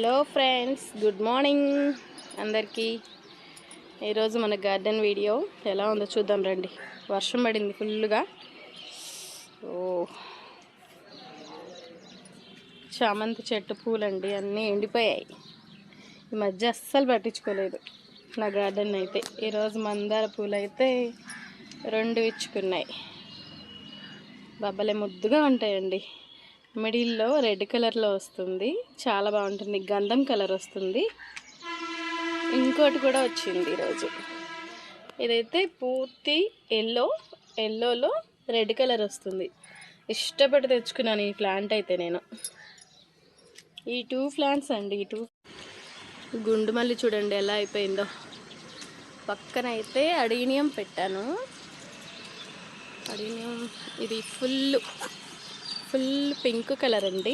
Hello friends, good morning అందరికీ. ఈరోజు మన గార్డెన్ వీడియో ఎలా ఉందో చూద్దాం రండి. వర్షం పడింది ఫుల్గా. చామంతి చెట్టు పూలండి అన్నీ ఎండిపోయాయి. ఈ మధ్య అస్సలు పట్టించుకోలేదు నా గార్డెన్ అయితే. ఈరోజు మందార పూలు అయితే 2 ఇచ్చుకున్నాయి. బబ్బలే ముద్దుగా ఉంటాయండి. మిడిల్లో రెడ్ కలర్లో వస్తుంది, చాలా బాగుంటుంది. గంధం కలర్ వస్తుంది. ఇంకోటి కూడా వచ్చింది ఈరోజు. ఇదైతే పూర్తి ఎల్లోలో రెడ్ కలర్ వస్తుంది. ఇష్టపడి తెచ్చుకున్నాను ఈ ప్లాంట్ అయితే నేను. ఈ 2 ప్లాంట్స్ అండి. గుండు మల్లి చూడండి ఎలా అయిపోయిందో. పక్కన అయితే అడీనియం పెట్టాను. అడీనియం ఇది ఫుల్ పింక్ కలర్ అండి.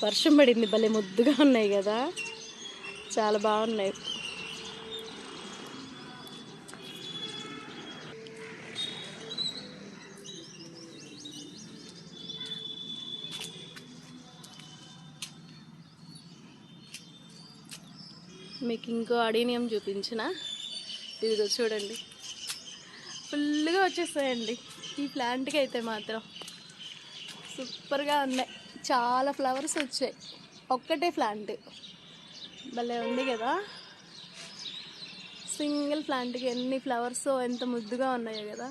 వర్షం పడింది, భలే ముద్దుగా ఉన్నాయి కదా, చాలా బాగున్నాయి. మీకు ఇంకో అడీనియం చూపించిన, ఇదిగో చూడండి, ఫుల్గా వచ్చేస్తాయండి ఈ ప్లాంట్కి అయితే మాత్రం. సూపర్గా ఉన్నాయి, చాలా ఫ్లవర్స్ వచ్చాయి. ఒక్కటే ప్లాంట్, భలే ఉంది కదా. సింగిల్ ప్లాంట్కి ఎన్ని ఫ్లవర్స్, ఎంత ముద్దుగా ఉన్నాయో కదా.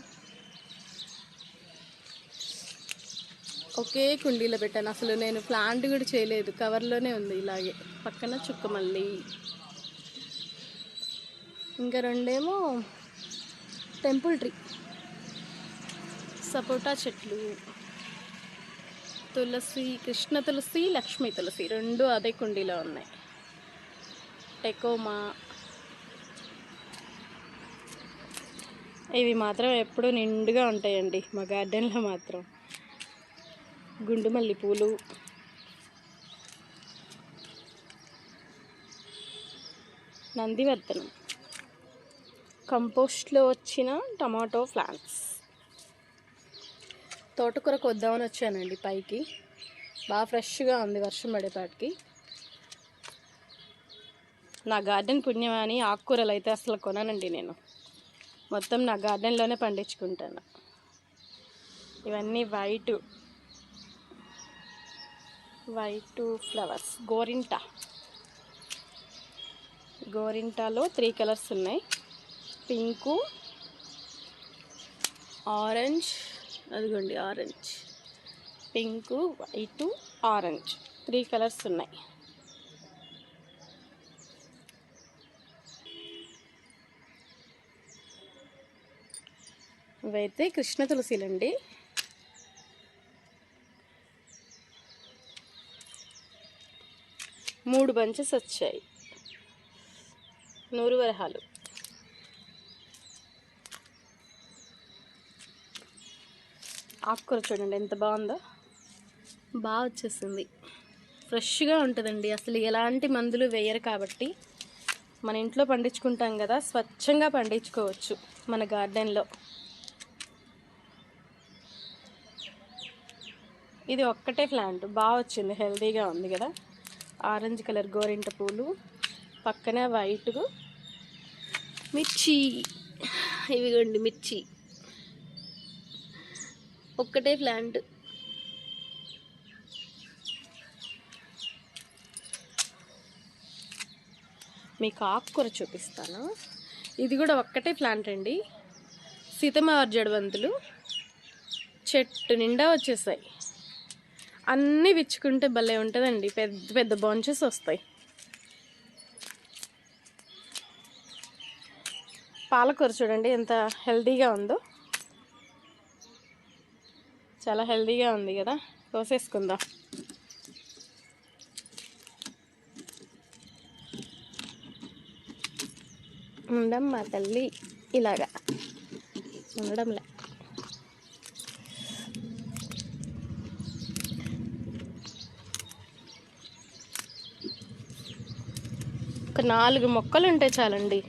ఒకే కుండీలో పెట్టాను, అసలు నేను ప్లాంట్ కూడా చేయలేదు, కవర్లోనే ఉంది ఇలాగే. పక్కన చుక్కమల్లి, ఇంకా 2 ఏమో టెంపుల్ ట్రీ, సపోటా చెట్లు, తులసి, కృష్ణ తులసి, లక్ష్మీ తులసి 2 అదే కుండీలో ఉన్నాయి. టెకోమా, ఇవి మాత్రం ఎప్పుడు నిండుగా ఉంటాయండి మా గార్డెన్లో మాత్రం. గుండు మల్లి పూలు, నందివర్ధనం, కంపోస్ట్లో వచ్చిన టమాటో ప్లాంట్స్. తోటకూరకు వద్దామని వచ్చానండి పైకి. బాగా ఫ్రెష్గా ఉంది వర్షం పడేపాటికి. నా గార్డెన్ పుణ్యమని ఆకుకూరలు అయితే అసలు కొననండి నేను, మొత్తం నా గార్డెన్లోనే పండించుకుంటాను. ఇవన్నీ వైట్ ఫ్లవర్స్. గోరింటాలో 3 కలర్స్ ఉన్నాయి. పింకు, ఆరెంజ్, అదిగోండి orange, pink, white, orange 3 colours ఉన్నాయి. ఇవైతే కృష్ణ తులసిలండి. మూడు బంచెస్ వచ్చాయి. నూరు వరహాలు. ఆకుకూర చూడండి ఎంత బాగుందో, బాగా వచ్చేసింది. ఫ్రెష్గా ఉంటుందండి, అసలు ఎలాంటి మందులు వేయరు కాబట్టి మన ఇంట్లో పండించుకుంటాం కదా, స్వచ్ఛంగా పండించుకోవచ్చు మన గార్డెన్లో. ఇది ఒక్కటే ప్లాంట్ బాగా వచ్చింది, హెల్తీగా ఉంది కదా. ఆరెంజ్ కలర్ గోరింట పూలు, పక్కన వైట్ మిర్చి. ఇవిగోండి మిర్చి, ఒక్కటే ప్లాంట్. మీకు ఆకుకూర చూపిస్తాను. ఇది కూడా ఒక్కటే ప్లాంట్ అండి. సీతమ్మవారి చెట్టు నిండా వచ్చేసాయి. అన్నీ విచ్చుకుంటే భలే ఉంటుందండి, పెద్ద పెద్ద బంచెస్ వస్తాయి. పాలకూర చూడండి ఎంత హెల్తీగా ఉందో, చాలా హెల్తీగా ఉంది కదా. కోసేసుకుందాం. ఉండమ్మా తల్లి, ఇలాగా ఉండడంలే. ఒక 4 మొక్కలు ఉంటే చాలండి,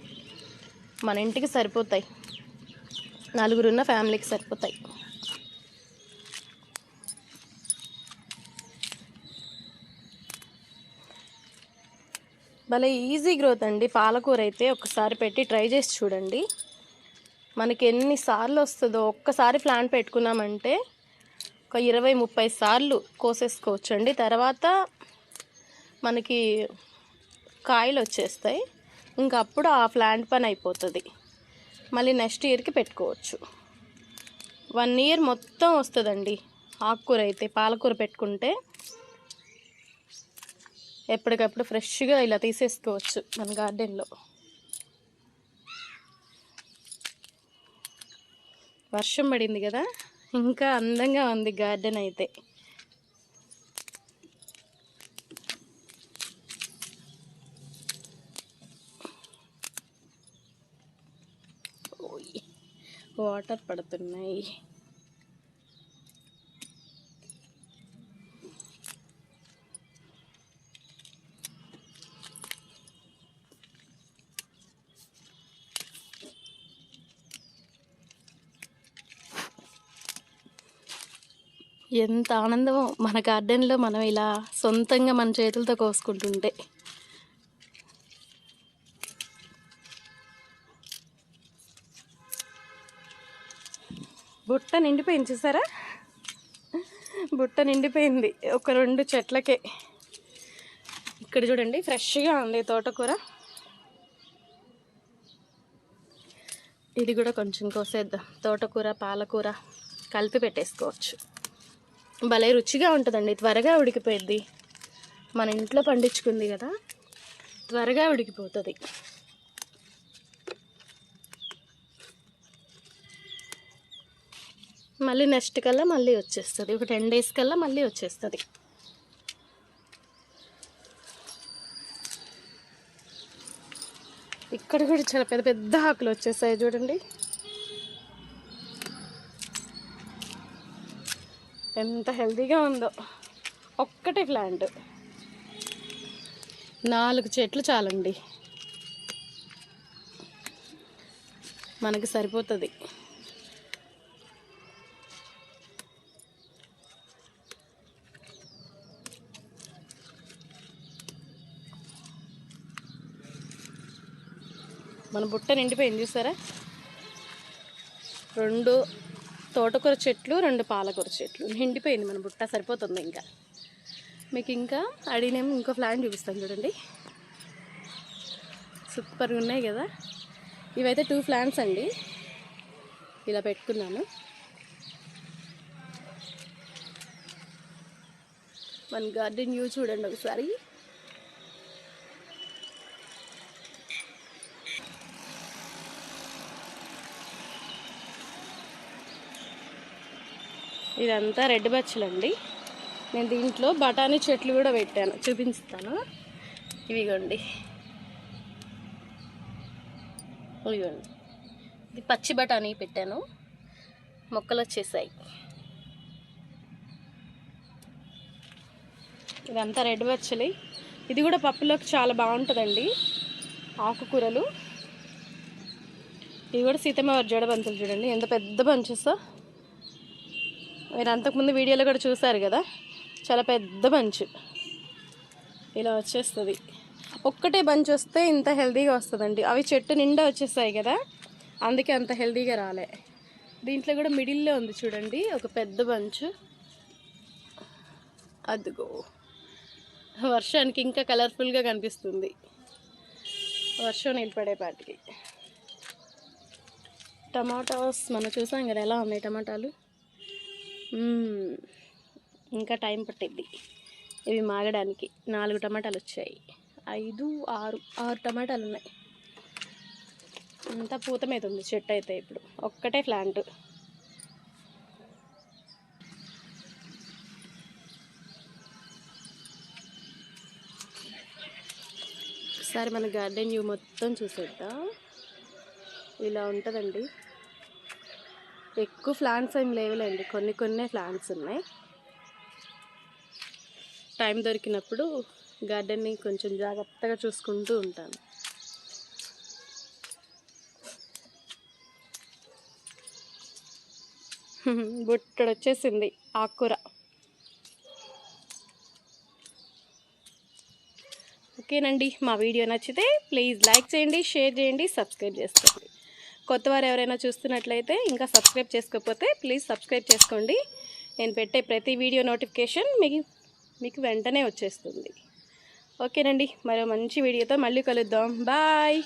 మన ఇంటికి సరిపోతాయి. 4 ఉన్న ఫ్యామిలీకి సరిపోతాయి. భలే ఈజీ గ్రోత్ అండి పాలకూర అయితే. ఒకసారి పెట్టి ట్రై చేసి చూడండి. మనకి ఎన్నిసార్లు వస్తుందో, ఒక్కసారి ప్లాంట్ పెట్టుకున్నామంటే ఒక 20-30 సార్లు కోసేసుకోవచ్చు అండి. తర్వాత మనకి కాయలు వచ్చేస్తాయి. ఇంకా అప్పుడు ఆ ప్లాంట్ పని అయిపోతుంది. మళ్ళీ నెక్స్ట్ ఇయర్కి పెట్టుకోవచ్చు. 1 ఇయర్ మొత్తం వస్తుందండి ఆకుకూర అయితే. పాలకూర పెట్టుకుంటే ఎప్పటికప్పుడు ఫ్రెష్గా ఇలా తీసేసుకోవచ్చు మన గార్డెన్లో. వర్షం పడింది కదా, ఇంకా అందంగా ఉంది గార్డెన్ అయితే. వాటర్ పడుతున్నాయి. ఎంత ఆనందమో మన గార్డెన్లో మనం ఇలా సొంతంగా మన చేతులతో కోసుకుంటుంటే. బుట్ట నిండిపోయింది చూసారా, బుట్ట నిండిపోయింది ఒక 2 చెట్లకే. ఇక్కడ చూడండి ఫ్రెష్గా ఉంది తోటకూర. ఇది కూడా కొంచెం కోసేద్దాం. తోటకూర పాలకూర కలిపి పెట్టేసుకోవచ్చు. భలే రుచిగా ఉంటుందండి, త్వరగా ఉడికిపోయింది. మన ఇంట్లో పండించుకుంది కదా, త్వరగా ఉడికిపోతుంది. మళ్ళీ నెక్స్ట్ కల్లా మళ్ళీ వచ్చేస్తుంది. ఒక 10 డేస్ కల్లా మళ్ళీ వచ్చేస్తుంది. ఇక్కడ కూడా చాలా పెద్ద పెద్ద ఆకులు వచ్చేసాయి చూడండి. ఎంత హెల్తీగా ఉందో. ఒక్కటే ప్లాంట్, 4 చెట్లు చాలండి మనకి, సరిపోతుంది. మన బుట్ట నిండిపోయింది చూసారా. 2 తోటకూర చెట్లు, 2 పాలకూర చెట్లు నిండిపోయింది మన బుట్ట, సరిపోతుంది. ఇంకా మీకు ఇంకా అడిగినేమో ఇంకో ప్లాంట్ చూపిస్తాను చూడండి. సూపర్గా ఉన్నాయి కదా. ఇవైతే 2 ప్లాంట్స్ అండి, ఇలా పెట్టుకున్నాను. మన గార్డెన్ వ్యూ చూడండి ఒకసారి. ఇదంతా రెడ్ బచ్చలండి. నేను దీంట్లో బఠానీ చెట్లు కూడా పెట్టాను, చూపిస్తాను. ఇవిగోండి, ఇవిగోండి. ఇది పచ్చి బఠానీ పెట్టాను, మొక్కలు వచ్చేసాయి. ఇదంతా రెడ్ బచ్చలి. ఇది కూడా పప్పులోకి చాలా బాగుంటుందండి, ఆకుకూరలు. ఇది కూడా సీతమ్మ జడ బంతులు చూడండి ఎంత పెద్ద బంచెస్. మీరు అంతకుముందు వీడియోలో కూడా చూసారు కదా, చాలా పెద్ద బంచ్ ఇలా వచ్చేస్తుంది. ఒక్కటే బంచ్ వస్తే ఇంత హెల్తీగా వస్తుందండి. అవి చెట్టు నిండా వచ్చేస్తాయి కదా, అందుకే అంత హెల్తీగా రాలే. దీంట్లో కూడా మిడిల్లో ఉంది చూడండి ఒక పెద్ద బంచ్. అదిగో వర్షానికి ఇంకా కలర్ఫుల్గా కనిపిస్తుంది, వర్షం నిలబడేపాటికి. టమాటాస్ మనం చూసాం కదా ఎలా ఉన్నాయి టమాటాలు. ఇంకా టైం పట్టిద్ది ఇవి మాగడానికి. 4 టమాటాలు వచ్చాయి, 5, 6 టమాటాలు ఉన్నాయి. అంతా పూత మీద ఉంది చెట్టు అయితే. ఇప్పుడు ఒక్కటే ప్లాంట్. ఒకసారి మన గార్డెన్ వ్యూ మొత్తం చూసేద్దాం. ఇలా ఉంటుందండి. ఎక్కువ ప్లాంట్స్ ఏం లేవులేండి, కొన్ని ప్లాంట్స్ ఉన్నాయి. టైం దొరికినప్పుడు గార్డెన్ని కొంచెం జాగ్రత్తగా చూసుకుంటూ ఉంటాను. బుట్టడు వచ్చేసింది ఆకుకూర. ఓకేనండి, మా వీడియో నచ్చితే ప్లీజ్ లైక్ చేయండి, షేర్ చేయండి, సబ్స్క్రైబ్ చేసుకోండి. కొత్తవారు ఎవరైనా చూస్తున్నట్లయితే ఇంకా సబ్స్క్రైబ్ చేసుకోకపోతే ప్లీజ్ సబ్స్క్రైబ్ చేసుకోండి. నేను పెట్టే ప్రతి వీడియో నోటిఫికేషన్ మీకు వెంటనే వచ్చేస్తుంది. ఓకేనండి, మరో మంచి వీడియోతో మళ్ళీ కలుద్దాం. బాయ్.